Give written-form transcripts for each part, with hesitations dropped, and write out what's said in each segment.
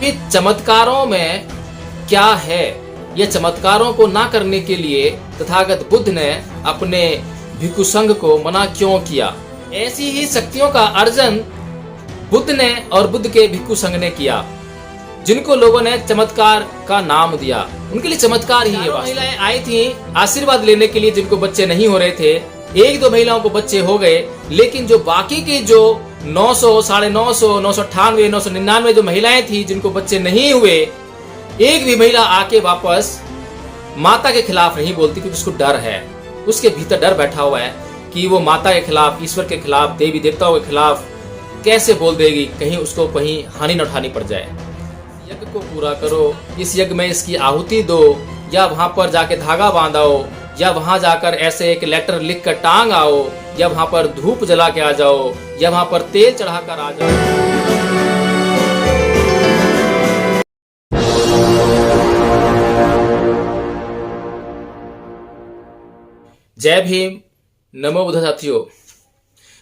कि चमत्कारों में क्या है, ये चमत्कारों को ना करने के लिए तथागत बुद्ध ने अपने भिक्षु संघ को मना क्यों किया। ऐसी ही शक्तियों का अर्जन बुद्ध ने और बुद्ध के भिक्षु संघ ने किया, जिनको लोगों ने चमत्कार का नाम दिया। उनके लिए चमत्कार ही है। महिलाएं आई थी आशीर्वाद लेने के लिए, जिनको बच्चे नहीं हो रहे थे। एक दो महिलाओं को बच्चे हो गए, लेकिन जो बाकी की जो 900, 950, 998, 999 जो महिलाएं थी जिनको बच्चे नहीं हुए, एक भी महिला आके वापस माता के खिलाफ नहीं बोलती, क्योंकि उसको डर है। उसके भीतर डर बैठा हुआ है कि वो माता के खिलाफ, ईश्वर के खिलाफ, देवी देवताओं के खिलाफ कैसे बोल देगी, कहीं उसको कहीं हानि न उठानी पड़ जाए। यज्ञ को पूरा करो, इस यज्ञ में इसकी आहुति दो, या वहां पर जाके धागा बांधाओ, या वहां जाकर ऐसे एक लेटर लिख कर टांग आओ, या वहां पर धूप जला के आ जाओ, या वहां पर तेल चढ़ाकर आ जाओ। जय भीम, नमो बुद्ध।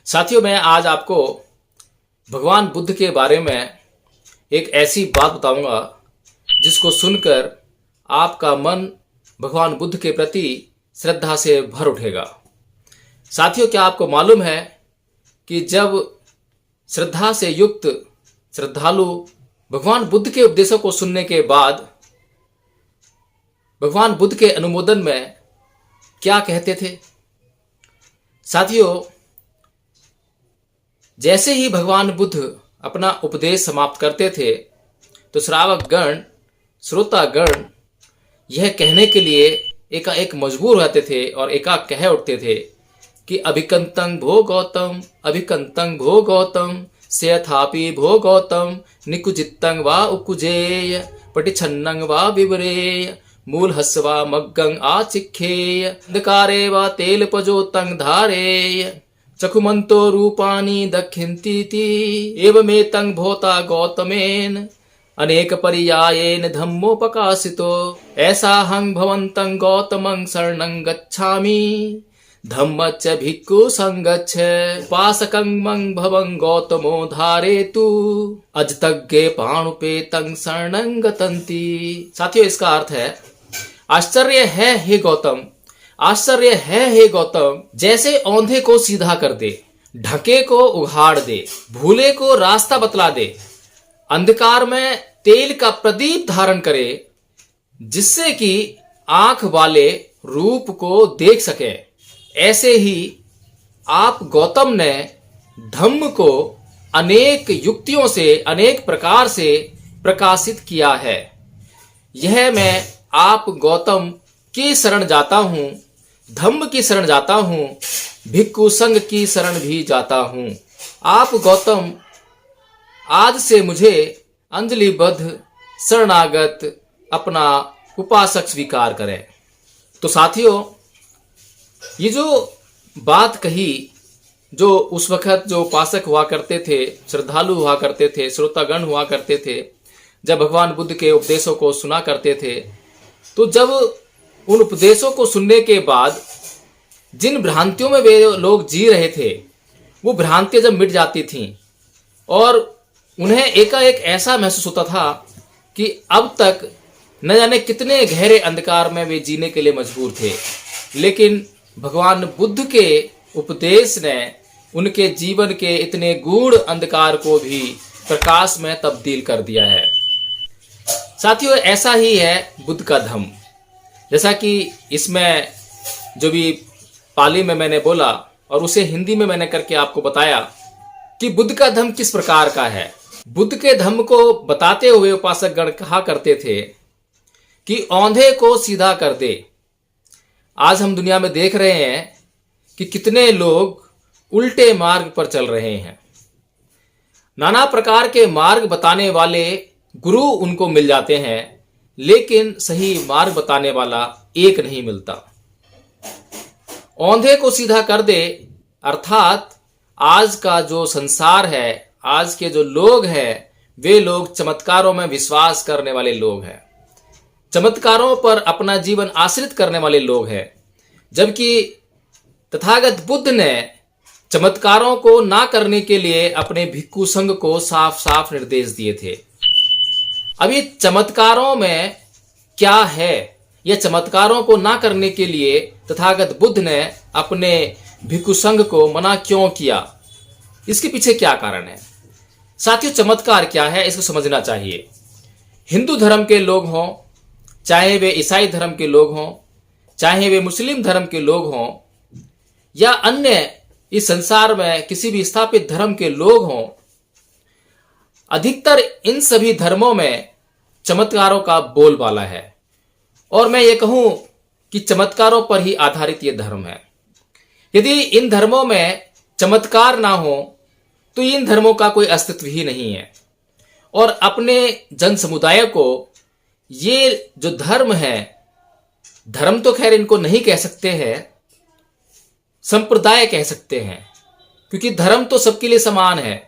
साथियों, मैं आज आपको भगवान बुद्ध के बारे में एक ऐसी बात बताऊंगा जिसको सुनकर आपका मन भगवान बुद्ध के प्रति श्रद्धा से भर उठेगा। साथियों, क्या आपको मालूम है कि जब श्रद्धा से युक्त श्रद्धालु भगवान बुद्ध के उपदेशों को सुनने के बाद भगवान बुद्ध के अनुमोदन में क्या कहते थे? साथियों, जैसे ही भगवान बुद्ध अपना उपदेश समाप्त करते थे तो श्रावक गण, श्रोता गण यह कहने के लिए एकाएक मजबूर होते थे और एकाएक कह उठते थे कि अभिकंतं भो गौतम, अभिकंतं भो गौतम, सेयथापि भो गौतम, निकुजित्तं वा उकुजेय, पटिछन्नं वा विवरेय, मूल हस्वा मग्गं आचिखेय, अंधकारे वा तेलपजोतं धारेय, चखुमन्तो रूपाणि दक्षिन्तीति, एवमेतं भोता गौतमेन अनेक पर्यायेन धम्मोपकाशितो, ऐसा हं भवन्तं गौतमं शरणं गच्छामि, धम्मच्च भिक्खु संगच्छ, उपासकं मं भवं गौतमो धारेतु, अजतज्ञे पाणुपेतं शरणं गतन्ति। साथियों, इसका अर्थ है आश्चर्य है हे गौतम, आश्चर्य है हे गौतम, जैसे औंधे को सीधा कर दे, ढके को उघाड़ दे, भूले को रास्ता बतला दे, अंधकार में तेल का प्रदीप धारण करे, जिससे कि आंख वाले रूप को देख सके, ऐसे ही आप गौतम ने धम्म को अनेक युक्तियों से, अनेक प्रकार से प्रकाशित किया है। यह मैं आप गौतम की शरण जाता हूं, धम्म की शरण जाता हूं, भिक्षु संघ की शरण भी जाता हूं। आप गौतम आज से मुझे अंजलिबद्ध शरणागत अपना उपासक स्वीकार करें। तो साथियों, ये जो बात कही, जो उस वक्त जो उपासक हुआ करते थे, श्रद्धालु हुआ करते थे, श्रोतागण हुआ करते थे, जब भगवान बुद्ध के उपदेशों को सुना करते थे, तो जब उन उपदेशों को सुनने के बाद जिन भ्रांतियों में वे लोग जी रहे थे, वो भ्रांतियां जब मिट जाती थीं और उन्हें एकाएक ऐसा महसूस होता था कि अब तक न जाने कितने गहरे अंधकार में वे जीने के लिए मजबूर थे, लेकिन भगवान बुद्ध के उपदेश ने उनके जीवन के इतने गूढ़ अंधकार को भी प्रकाश में तब्दील कर दिया है। साथियों, ऐसा ही है बुद्ध का धम्म। जैसा कि इसमें जो भी पाली में मैंने बोला और उसे हिंदी में मैंने करके आपको बताया कि बुद्ध का धम्म किस प्रकार का है। बुद्ध के धम्म को बताते हुए उपासक गण कहा करते थे कि औंधे को सीधा कर दे। आज हम दुनिया में देख रहे हैं कि कितने लोग उल्टे मार्ग पर चल रहे हैं। नाना प्रकार के मार्ग बताने वाले गुरु उनको मिल जाते हैं, लेकिन सही मार्ग बताने वाला एक नहीं मिलता। औंधे को सीधा कर दे अर्थात आज का जो संसार है, आज के जो लोग हैं, वे लोग चमत्कारों में विश्वास करने वाले लोग हैं, चमत्कारों पर अपना जीवन आश्रित करने वाले लोग हैं। जबकि तथागत बुद्ध ने चमत्कारों को ना करने के लिए अपने भिक्षु संघ को साफ साफ निर्देश दिए थे। अब ये चमत्कारों में क्या है, ये चमत्कारों को ना करने के लिए तथागत बुद्ध ने अपने भिक्षु संघ को मना क्यों किया, इसके पीछे क्या कारण है? साथियों, चमत्कार क्या है इसको समझना चाहिए। हिंदू धर्म के लोग हों, चाहे वे ईसाई धर्म के लोग हों, चाहे वे मुस्लिम धर्म के लोग हों, या अन्य इस संसार में किसी भी स्थापित धर्म के लोग हों, अधिकतर इन सभी धर्मों में चमत्कारों का बोलबाला है। और मैं ये कहूं कि चमत्कारों पर ही आधारित ये धर्म है। यदि इन धर्मों में चमत्कार ना हो तो इन धर्मों का कोई अस्तित्व ही नहीं है। और अपने जन समुदाय को ये जो धर्म है, धर्म तो खैर इनको नहीं कह सकते हैं, संप्रदाय कह सकते हैं, क्योंकि धर्म तो सबके लिए समान है।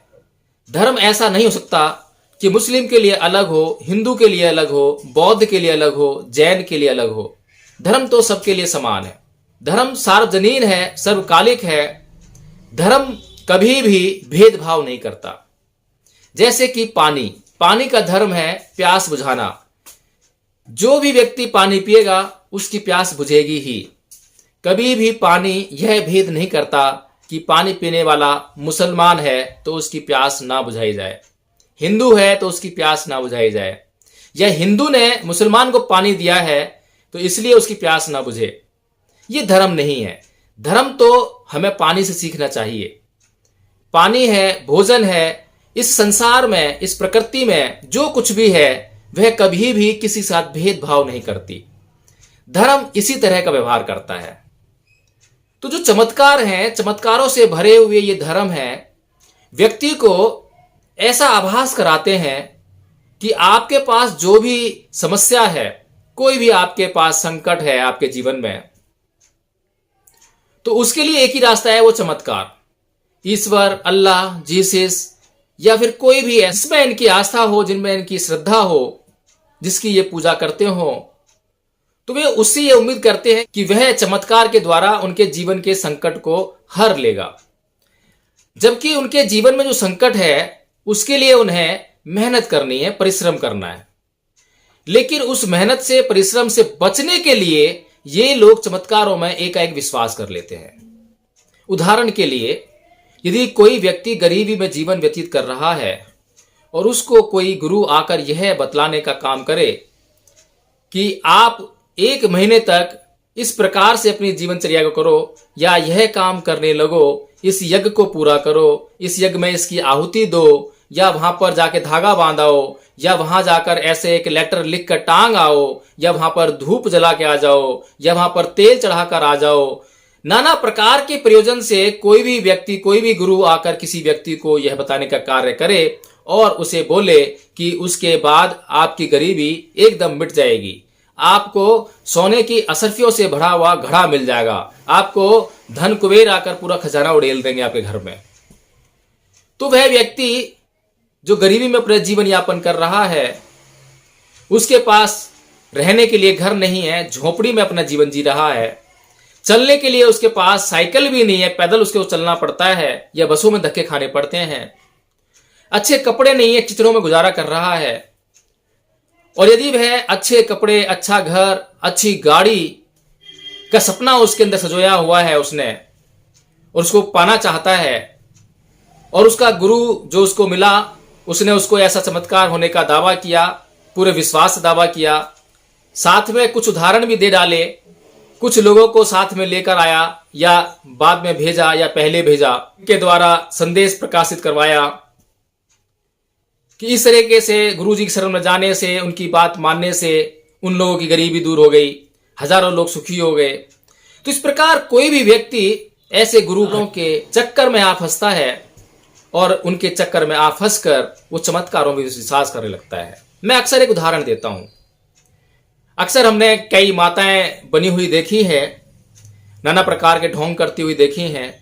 धर्म ऐसा नहीं हो सकता कि मुस्लिम के लिए अलग हो, हिंदू के लिए अलग हो, बौद्ध के लिए अलग हो, जैन के लिए अलग हो। धर्म तो सबके लिए समान है। धर्म सार्वजनीन है, सर्वकालिक है। धर्म कभी भी भेदभाव नहीं करता। जैसे कि पानी का धर्म है प्यास बुझाना। जो भी व्यक्ति पानी पिएगा उसकी प्यास बुझेगी ही। कभी भी पानी यह भेद नहीं करता कि पानी पीने वाला मुसलमान है तो उसकी प्यास ना बुझाई जाए, हिंदू है तो उसकी प्यास ना बुझाई जाए, या हिंदू ने मुसलमान को पानी दिया है तो इसलिए उसकी प्यास ना बुझे। ये धर्म नहीं है। धर्म तो हमें पानी से सीखना चाहिए। पानी है, भोजन है। इस संसार में, इस प्रकृति में जो कुछ भी है वह कभी भी किसी साथ भेदभाव नहीं करती। धर्म इसी तरह का व्यवहार करता है। तो जो चमत्कार हैं, चमत्कारों से भरे हुए ये धर्म है, व्यक्ति को ऐसा आभास कराते हैं कि आपके पास जो भी समस्या है, कोई भी आपके पास संकट है आपके जीवन में, तो उसके लिए एक ही रास्ता है, वो चमत्कार। ईश्वर, अल्लाह, जीसस या फिर कोई भी इसमें इनकी आस्था हो, जिनमें इनकी श्रद्धा हो, जिसकी ये पूजा करते हो, तो वे उससे ये उम्मीद करते हैं कि वह चमत्कार के द्वारा उनके जीवन के संकट को हर लेगा। जबकि उनके जीवन में जो संकट है उसके लिए उन्हें मेहनत करनी है, परिश्रम करना है। लेकिन उस मेहनत से, परिश्रम से बचने के लिए ये लोग चमत्कारों में एकाएक विश्वास कर लेते हैं। उदाहरण के लिए, यदि कोई व्यक्ति गरीबी में जीवन व्यतीत कर रहा है और उसको कोई गुरु आकर यह बतलाने का काम करे कि आप 1 महीने तक इस प्रकार से अपनी जीवनचर्या को करो, या यह काम करने लगो, इस यज्ञ को पूरा करो, इस यज्ञ में इसकी आहुति दो, या वहां पर जाके धागा बांधाओ, या वहां जाकर ऐसे एक लेटर लिख कर टांग आओ, या वहां पर धूप जला के आ जाओ, या वहां पर तेल चढ़ाकर आ जाओ। नाना प्रकार के प्रयोजन से कोई भी व्यक्ति, कोई भी गुरु आकर किसी व्यक्ति को यह बताने का कार्य करे और उसे बोले कि उसके बाद आपकी गरीबी एकदम मिट जाएगी, आपको सोने की असरफियों से भरा हुआ घड़ा मिल जाएगा, आपको धन कुबेर आकर पूरा खजाना उड़ेल देंगे आपके घर में। तो वह व्यक्ति जो गरीबी में अपना जीवन यापन कर रहा है, उसके पास रहने के लिए घर नहीं है, झोपड़ी में अपना जीवन जी रहा है, चलने के लिए उसके पास साइकिल भी नहीं है, पैदल उसको चलना पड़ता है या बसों में धक्के खाने पड़ते हैं, अच्छे कपड़े नहीं है, चित्रों में गुजारा कर रहा है। और यदि वह अच्छे कपड़े, अच्छा घर, अच्छी गाड़ी का सपना उसके अंदर सजोया हुआ है उसने, और उसको पाना चाहता है, और उसका गुरु जो उसको मिला उसने उसको ऐसा चमत्कार होने का दावा किया, पूरे विश्वास से दावा किया, साथ में कुछ उदाहरण भी दे डाले, कुछ लोगों को साथ में लेकर आया या बाद में भेजा या पहले भेजा, के द्वारा संदेश प्रकाशित करवाया कि इस तरीके से गुरु जी की शरण में जाने से, उनकी बात मानने से उन लोगों की गरीबी दूर हो गई, हजारों लोग सुखी हो गए। तो इस प्रकार कोई भी व्यक्ति ऐसे गुरुओं के चक्कर में आ फंसता है और उनके चक्कर में आ फंसकर वो चमत्कारों में विश्वास करने लगता है। मैं अक्सर एक उदाहरण देता हूं। अक्सर हमने कई माताएं बनी हुई देखी है, नाना प्रकार के ढोंग करती हुई देखी हैं।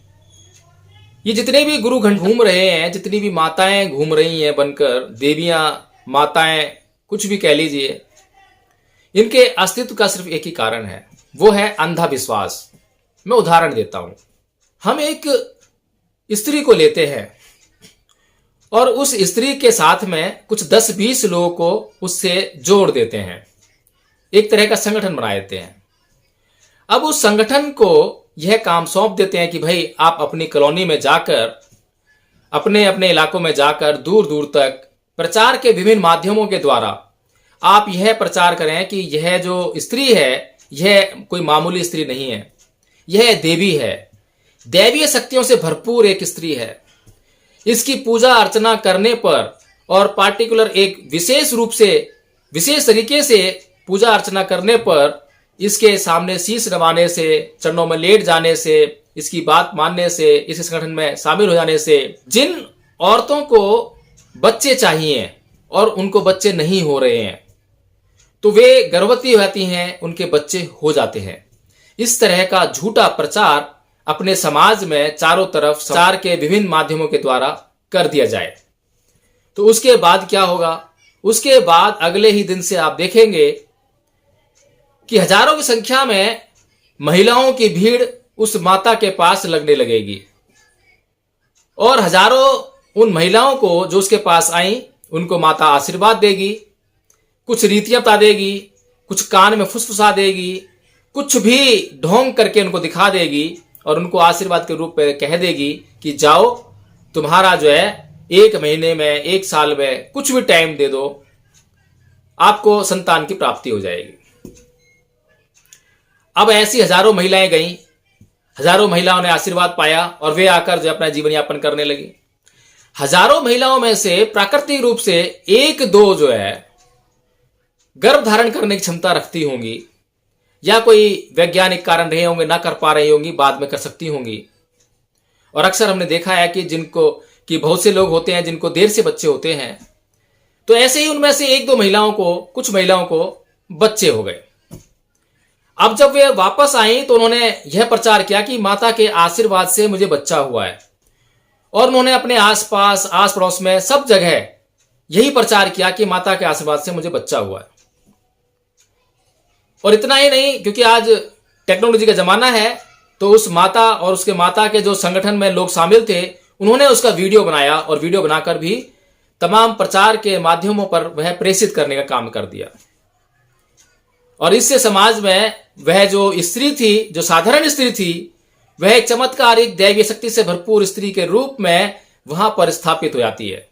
ये जितने भी गुरु घंट घूम रहे हैं, जितनी भी माताएं घूम रही हैं बनकर, देवियां, माताएं, कुछ भी कह लीजिए, इनके अस्तित्व का सिर्फ एक ही कारण है, वो है अंधविश्वास। मैं उदाहरण देता हूं। हम एक स्त्री को लेते हैं और उस स्त्री के साथ में कुछ 10-20 लोगों को उससे जोड़ देते हैं, एक तरह का संगठन बना देते हैं। अब उस संगठन को यह काम सौंप देते हैं कि भाई आप अपनी कॉलोनी में जाकर, अपने अपने इलाकों में जाकर दूर दूर तक प्रचार के विभिन्न माध्यमों के द्वारा आप यह प्रचार करें कि यह जो स्त्री है यह कोई मामूली स्त्री नहीं है, यह देवी है, दैवीय शक्तियों से भरपूर एक स्त्री है। इसकी पूजा अर्चना करने पर और पार्टिकुलर एक विशेष रूप से, विशेष तरीके से पूजा अर्चना करने पर, इसके सामने शीश नवाने से, चरणों में लेट जाने से, इसकी बात मानने से, इस संगठन में शामिल हो जाने से जिन औरतों को बच्चे चाहिए और उनको बच्चे नहीं हो रहे हैं तो वे गर्भवती हो जाती हैं, उनके बच्चे हो जाते हैं। इस तरह का झूठा प्रचार अपने समाज में चारों तरफ प्रचार के विभिन्न माध्यमों के द्वारा कर दिया जाए तो उसके बाद क्या होगा? उसके बाद अगले ही दिन से आप देखेंगे कि हजारों की संख्या में महिलाओं की भीड़ उस माता के पास लगने लगेगी और हजारों उन महिलाओं को जो उसके पास आई उनको माता आशीर्वाद देगी, कुछ रीतियां बता देगी, कुछ कान में फुसफुसा देगी, कुछ भी ढोंग करके उनको दिखा देगी और उनको आशीर्वाद के रूप में कह देगी कि जाओ, तुम्हारा जो है 1 महीने में, 1 साल में, कुछ भी टाइम दे दो, आपको संतान की प्राप्ति हो जाएगी। अब ऐसी हजारों महिलाएं गईं, हजारों महिलाओं ने आशीर्वाद पाया और वे आकर जो अपना जीवन यापन करने लगी। हजारों महिलाओं में से प्राकृतिक रूप से 1-2 जो है गर्भ धारण करने की क्षमता रखती होंगी या कोई वैज्ञानिक कारण रहे होंगे, ना कर पा रही होंगी, बाद में कर सकती होंगी। और अक्सर हमने देखा है कि बहुत से लोग होते हैं जिनको देर से बच्चे होते हैं, तो ऐसे ही उनमें से 1-2 महिलाओं को, कुछ महिलाओं को बच्चे हो गए। अब जब वे वापस आई तो उन्होंने यह प्रचार किया कि माता के आशीर्वाद से मुझे बच्चा हुआ है और उन्होंने अपने आसपास, आस पड़ोस में सब जगह यही प्रचार किया कि माता के आशीर्वाद से मुझे बच्चा हुआ है। और इतना ही नहीं, क्योंकि आज टेक्नोलॉजी का जमाना है, तो उस माता और उसके माता के जो संगठन में लोग शामिल थे उन्होंने उसका वीडियो बनाया और वीडियो बनाकर भी तमाम प्रचार के माध्यमों पर वह प्रेषित करने का काम कर दिया। और इससे समाज में वह जो स्त्री थी, जो साधारण स्त्री थी, वह एक चमत्कारिक दैवीय शक्ति से भरपूर स्त्री के रूप में वहां पर स्थापित हो जाती है।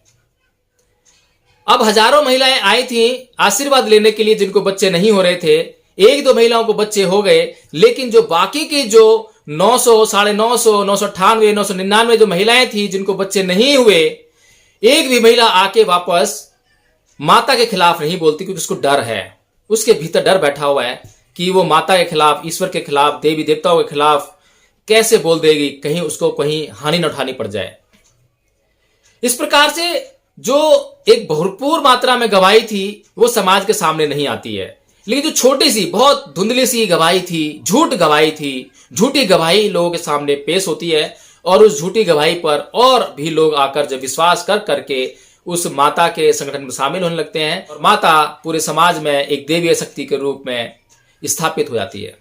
अब हजारों महिलाएं आई थी आशीर्वाद लेने के लिए जिनको बच्चे नहीं हो रहे थे। 1-2 महिलाओं को बच्चे हो गए, लेकिन जो बाकी की जो 900, 950, 998, 999 जो महिलाएं थी जिनको बच्चे नहीं हुए, एक भी महिला आके वापस माता के खिलाफ नहीं बोलती, क्योंकि उसको डर है, उसके भीतर डर बैठा हुआ है कि वो माता के खिलाफ, ईश्वर के खिलाफ, देवी देवताओं के खिलाफ कैसे बोल देगी, कहीं उसको कहीं हानि न उठानी पड़ जाए। इस प्रकार से जो एक भरपूर मात्रा में गवाही थी वो समाज के सामने नहीं आती है, लेकिन जो छोटी सी, बहुत धुंधली सी गवाही थी, झूठ गवाही थी, झूठी गवाही लोगों के सामने पेश होती है और उस झूठी गवाही पर और भी लोग आकर जब विश्वास कर करके उस माता के संगठन में शामिल होने लगते हैं और माता पूरे समाज में एक देवीय शक्ति के रूप में स्थापित हो जाती है।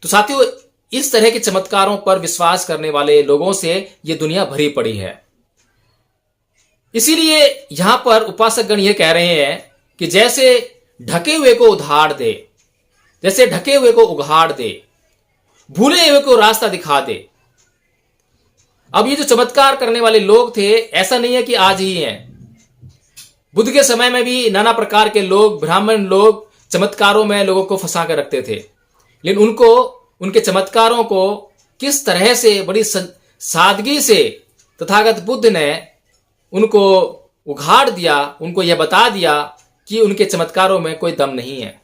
तो साथियों, इस तरह के चमत्कारों पर विश्वास करने वाले लोगों से ये दुनिया भरी पड़ी है। इसीलिए यहां पर उपासक गण ये कह रहे हैं कि जैसे ढके हुए को उधार दे, जैसे ढके हुए को उघाड़ दे, भूले हुए को रास्ता दिखा दे। अब ये जो चमत्कार करने वाले लोग थे, ऐसा नहीं है कि आज ही हैं। बुद्ध के समय में भी नाना प्रकार के लोग, ब्राह्मण लोग चमत्कारों में लोगों को फंसा कर रखते थे, लेकिन उनको, उनके चमत्कारों को किस तरह से बड़ी सादगी से तथागत बुद्ध ने उनको उघाड़ दिया, उनको यह बता दिया कि उनके चमत्कारों में कोई दम नहीं है।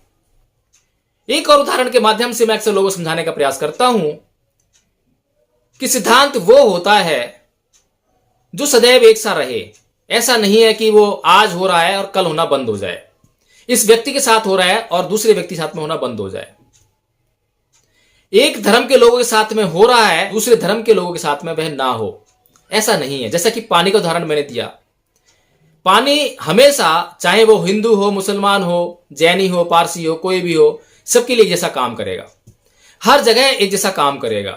एक और उदाहरण के माध्यम से मैं अक्सर लोगों को समझाने का प्रयास करता हूं कि सिद्धांत वो होता है जो सदैव एक सा रहे। ऐसा नहीं है कि वो आज हो रहा है और कल होना बंद हो जाए, इस व्यक्ति के साथ हो रहा है और दूसरे व्यक्ति के साथ में होना बंद हो जाए। एक धर्म के लोगों के साथ में हो रहा है, दूसरे धर्म के लोगों के साथ में वह ना हो, ऐसा नहीं है। जैसा कि पानी का उदाहरण मैंने दिया, पानी हमेशा, चाहे वो हिंदू हो, मुसलमान हो, जैनी हो, पारसी हो, कोई भी हो, सबके लिए एक जैसा काम करेगा, हर जगह एक जैसा काम करेगा,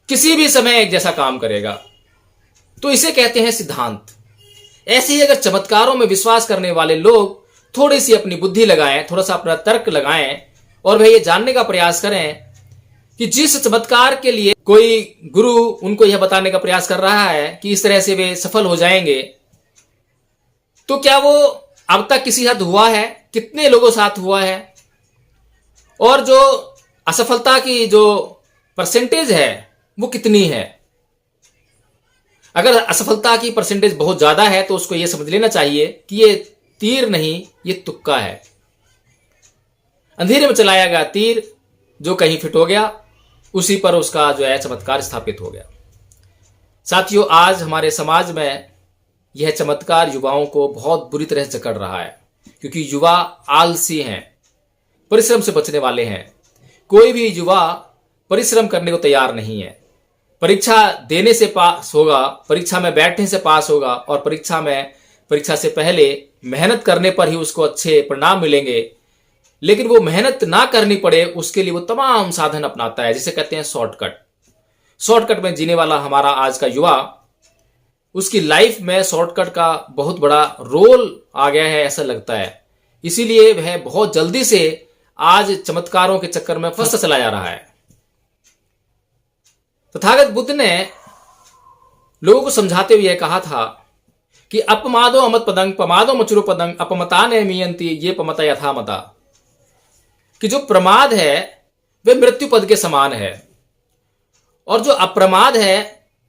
किसी भी समय एक जैसा काम करेगा। तो इसे कहते हैं सिद्धांत। ऐसे ही अगर चमत्कारों में विश्वास करने वाले लोग थोड़ी सी अपनी बुद्धि लगाएं, थोड़ा सा अपना तर्क लगाएं और वह ये जानने का प्रयास करें कि जिस चमत्कार के लिए कोई गुरु उनको यह बताने का प्रयास कर रहा है कि इस तरह से वे सफल हो जाएंगे, तो क्या वो अब तक किसी साथ हुआ है, कितने लोगों साथ हुआ है, और जो असफलता की जो परसेंटेज है वो कितनी है। अगर असफलता की परसेंटेज बहुत ज्यादा है तो उसको यह समझ लेना चाहिए कि ये तीर नहीं, ये तुक्का है। अंधेरे में चलाया गया तीर जो कहीं फिट हो गया, उसी पर उसका जो है चमत्कार स्थापित हो गया। साथियों, आज हमारे समाज में यह चमत्कार युवाओं को बहुत बुरी तरह से जकड़ रहा है, क्योंकि युवा आलसी हैं, परिश्रम से बचने वाले हैं। कोई भी युवा परिश्रम करने को तैयार नहीं है। परीक्षा देने से पास होगा, परीक्षा में बैठने से पास होगा, और परीक्षा से पहले मेहनत करने पर ही उसको अच्छे परिणाम मिलेंगे। लेकिन वो मेहनत ना करनी पड़े उसके लिए वो तमाम साधन अपनाता है, जिसे कहते हैं शॉर्टकट। शॉर्टकट में जीने वाला हमारा आज का युवा, उसकी लाइफ में शॉर्टकट का बहुत बड़ा रोल आ गया है, ऐसा लगता है। इसीलिए वह बहुत जल्दी से आज चमत्कारों के चक्कर में फंसता चला जा रहा है। तथागत बुद्ध ने लोगों को समझाते हुए कहा था कि अपमादो अमत पदंग पमादो मचुरो पदंग अपमता ने मियंती ये पमता यथा मता, कि जो प्रमाद है वह मृत्यु पद के समान है, और जो अप्रमाद है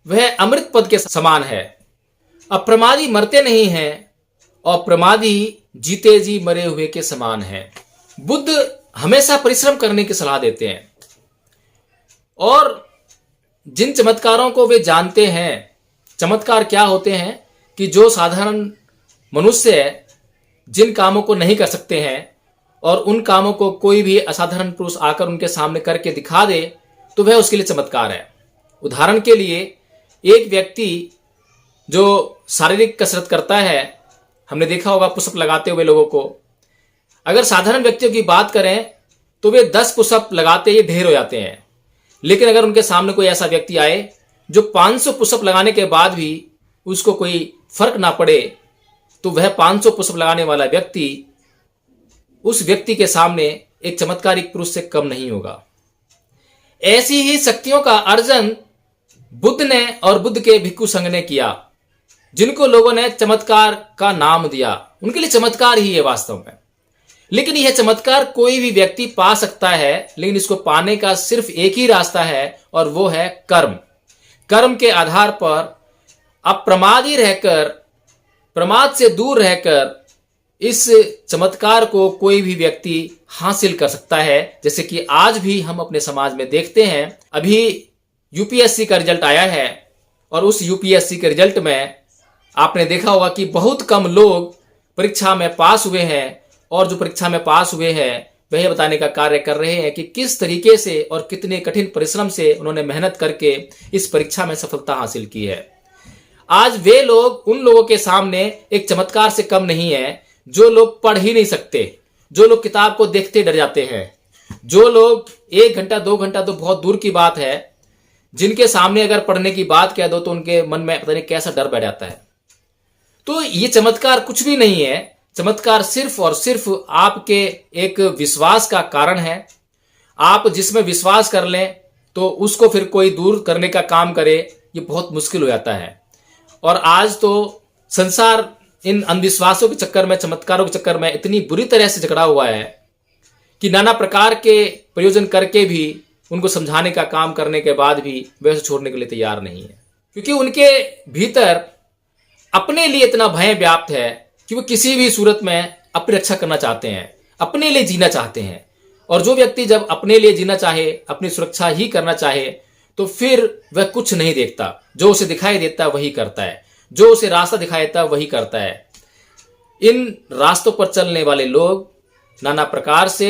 वह अमृत पद के समान है। अप्रमादी मरते नहीं हैं और प्रमादी जीते जी मरे हुए के समान है। बुद्ध हमेशा परिश्रम करने की सलाह देते हैं, और जिन चमत्कारों को वे जानते हैं, चमत्कार क्या होते हैं कि जो साधारण मनुष्य जिन कामों को नहीं कर सकते हैं और उन कामों को कोई भी असाधारण पुरुष आकर उनके सामने करके दिखा दे तो वह उसके लिए चमत्कार है। उदाहरण के लिए, एक व्यक्ति जो शारीरिक कसरत करता है, हमने देखा होगा पुशअप लगाते हुए लोगों को। अगर साधारण व्यक्तियों की बात करें तो वे 10 पुशअप लगाते ही ढेर हो जाते हैं। लेकिन अगर उनके सामने कोई ऐसा व्यक्ति आए जो 500 पुशअप लगाने के बाद भी उसको कोई फर्क ना पड़े, तो वह 500 पुशअप लगाने वाला व्यक्ति उस व्यक्ति के सामने एक चमत्कारिक पुरुष से कम नहीं होगा। ऐसी ही शक्तियों का अर्जन बुद्ध ने और बुद्ध के भिक्षु संघ ने किया, जिनको लोगों ने चमत्कार का नाम दिया। उनके लिए चमत्कार ही है वास्तव में। लेकिन यह चमत्कार कोई भी व्यक्ति पा सकता है, लेकिन इसको पाने का सिर्फ एक ही रास्ता है, और वो है कर्म। कर्म के आधार पर अप्रमादी रहकर, प्रमाद से दूर रहकर इस चमत्कार को कोई भी व्यक्ति हासिल कर सकता है। जैसे कि आज भी हम अपने समाज में देखते हैं। अभी यूपीएससी का रिजल्ट आया है, और उस यूपीएससी के रिजल्ट में आपने देखा होगा कि बहुत कम लोग परीक्षा में पास हुए हैं, और जो परीक्षा में पास हुए हैं वह यह बताने का कार्य कर रहे हैं कि किस तरीके से और कितने कठिन परिश्रम से उन्होंने मेहनत करके इस परीक्षा में सफलता हासिल की है। आज वे लोग उन लोगों के सामने एक चमत्कार से कम नहीं है जो लोग पढ़ ही नहीं सकते, जो लोग किताब को देखते डर जाते हैं, जो लोग 1 घंटा 2 घंटा तो बहुत दूर की बात है, जिनके सामने अगर पढ़ने की बात कह दो तो उनके मन में पता नहीं कैसा डर बैठ जाता है। तो ये चमत्कार कुछ भी नहीं है। चमत्कार सिर्फ और सिर्फ आपके एक विश्वास का कारण है। आप जिसमें विश्वास कर लें तो उसको फिर कोई दूर करने का काम करे, ये बहुत मुश्किल हो जाता है। और आज तो संसार इन अंधविश्वासों के चक्कर में, चमत्कारों के चक्कर में इतनी बुरी तरह से जकड़ा हुआ है कि नाना प्रकार के प्रयोजन करके भी, उनको समझाने का काम करने के बाद भी वे उसे छोड़ने के लिए तैयार नहीं है, क्योंकि उनके भीतर अपने लिए इतना भय व्याप्त है कि वो किसी भी सूरत में अपनी रक्षा करना चाहते हैं, अपने लिए जीना चाहते हैं। और जो व्यक्ति जब अपने लिए जीना चाहे, अपनी सुरक्षा ही करना चाहे, तो फिर वह कुछ नहीं देखता। जो उसे दिखाई देता वही करता है, जो उसे रास्ता दिखाई देता वही करता है। इन रास्तों पर चलने वाले लोग नाना प्रकार से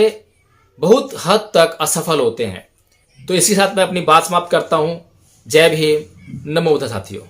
बहुत हद तक असफल होते हैं। तो इसी साथ मैं अपनी बात समाप्त करता हूं। जय भीम, नमो बुद्ध साथियों।